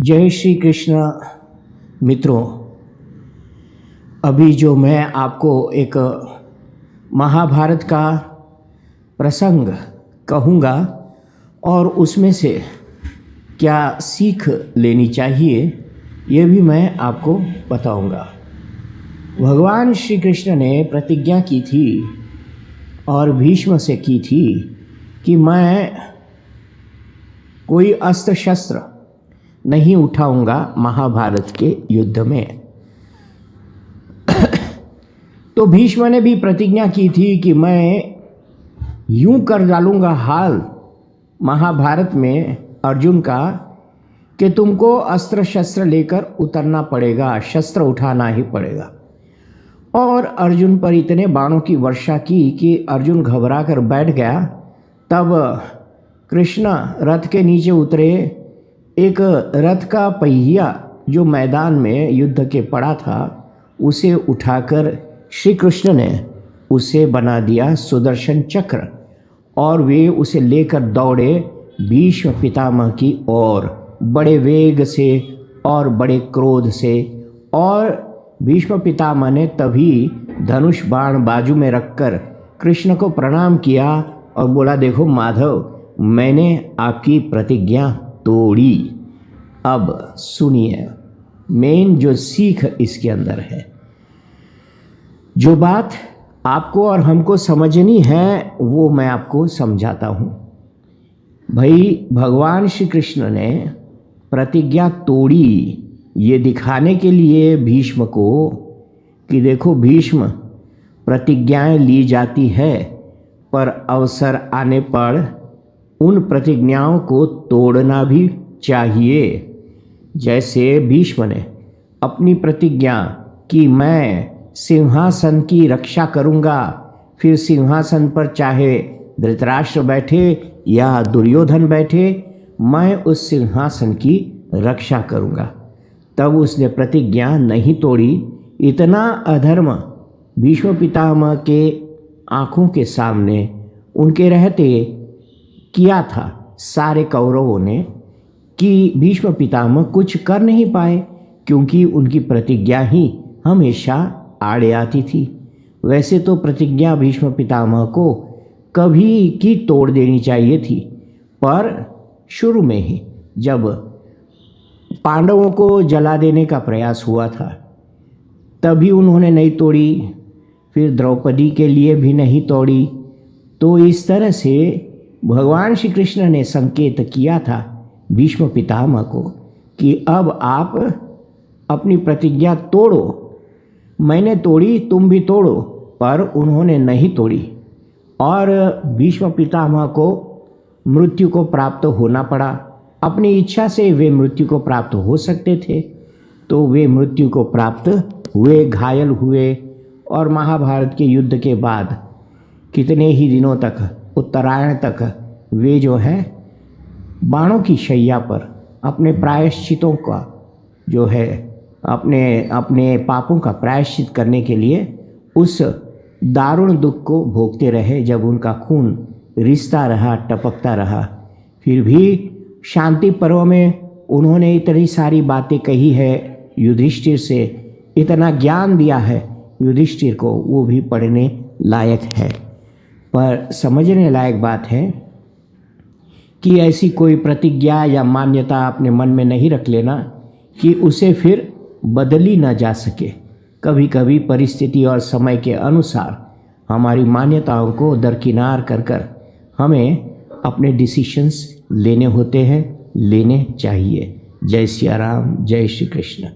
जय श्री कृष्ण मित्रों। अभी जो मैं आपको एक महाभारत का प्रसंग कहूँगा और उसमें से क्या सीख लेनी चाहिए ये भी मैं आपको बताऊँगा। भगवान श्री कृष्ण ने प्रतिज्ञा की थी और भीष्म से की थी कि मैं कोई अस्त्र शस्त्र नहीं उठाऊंगा महाभारत के युद्ध में। तो भीष्म ने भी प्रतिज्ञा की थी कि मैं यूं कर डालूंगा हाल महाभारत में अर्जुन का कि तुमको अस्त्र शस्त्र लेकर उतरना पड़ेगा, शस्त्र उठाना ही पड़ेगा। और अर्जुन पर इतने बाणों की वर्षा की कि अर्जुन घबरा कर बैठ गया। तब कृष्ण रथ के नीचे उतरे। एक रथ का पहिया जो मैदान में युद्ध के पड़ा था उसे उठाकर श्री कृष्ण ने उसे बना दिया सुदर्शन चक्र और वे उसे लेकर दौड़े भीष्म पितामह की ओर बड़े वेग से और बड़े क्रोध से। और भीष्म पितामह ने तभी धनुष बाण बाजू में रखकर कृष्ण को प्रणाम किया और बोला, देखो माधव, मैंने आपकी प्रतिज्ञा तोड़ी। अब सुनिए मेन जो सीख इसके अंदर है, जो बात आपको और हमको समझनी है वो मैं आपको समझाता हूँ। भाई, भगवान श्री कृष्ण ने प्रतिज्ञा तोड़ी ये दिखाने के लिए भीष्म को कि देखो भीष्म, प्रतिज्ञाएं ली जाती है पर अवसर आने पर उन प्रतिज्ञाओं को तोड़ना भी चाहिए। जैसे भीष्म ने अपनी प्रतिज्ञा कि मैं सिंहासन की रक्षा करूंगा, फिर सिंहासन पर चाहे धृतराष्ट्र बैठे या दुर्योधन बैठे, मैं उस सिंहासन की रक्षा करूंगा। तब उसने प्रतिज्ञा नहीं तोड़ी। इतना अधर्म भीष्म पितामह के आँखों के सामने उनके रहते किया था सारे कौरवों ने कि भीष्म पितामह कुछ कर नहीं पाए, क्योंकि उनकी प्रतिज्ञा ही हमेशा आड़े आती थी। वैसे तो प्रतिज्ञा भीष्म पितामह को कभी की तोड़ देनी चाहिए थी, पर शुरू में ही जब पांडवों को जला देने का प्रयास हुआ था तभी उन्होंने नहीं तोड़ी, फिर द्रौपदी के लिए भी नहीं तोड़ी। तो इस तरह से भगवान श्री कृष्ण ने संकेत किया था भीष्म पितामह को कि अब आप अपनी प्रतिज्ञा तोड़ो। मैंने तोड़ी, तुम भी तोड़ो, पर उन्होंने नहीं तोड़ी और भीष्म पितामह को मृत्यु को प्राप्त होना पड़ा। अपनी इच्छा से वे मृत्यु को प्राप्त हो सकते थे तो वे मृत्यु को प्राप्त हुए, घायल हुए। और महाभारत के युद्ध के बाद कितने ही दिनों तक, उत्तरायण तक, वे जो है बाणों की शैया पर अपने प्रायश्चितों का जो है अपने पापों का प्रायश्चित करने के लिए उस दारुण दुख को भोगते रहे, जब उनका खून रिसता रहा, टपकता रहा। फिर भी शांति पर्व में उन्होंने इतनी सारी बातें कही है युधिष्ठिर से, इतना ज्ञान दिया है युधिष्ठिर को, वो भी पढ़ने लायक है। पर समझने लायक बात है कि ऐसी कोई प्रतिज्ञा या मान्यता अपने मन में नहीं रख लेना कि उसे फिर बदली ना जा सके। कभी कभी परिस्थिति और समय के अनुसार हमारी मान्यताओं को दरकिनार कर हमें अपने डिसीशंस लेने होते हैं, लेने चाहिए। जय सिया राम, जय श्री कृष्ण।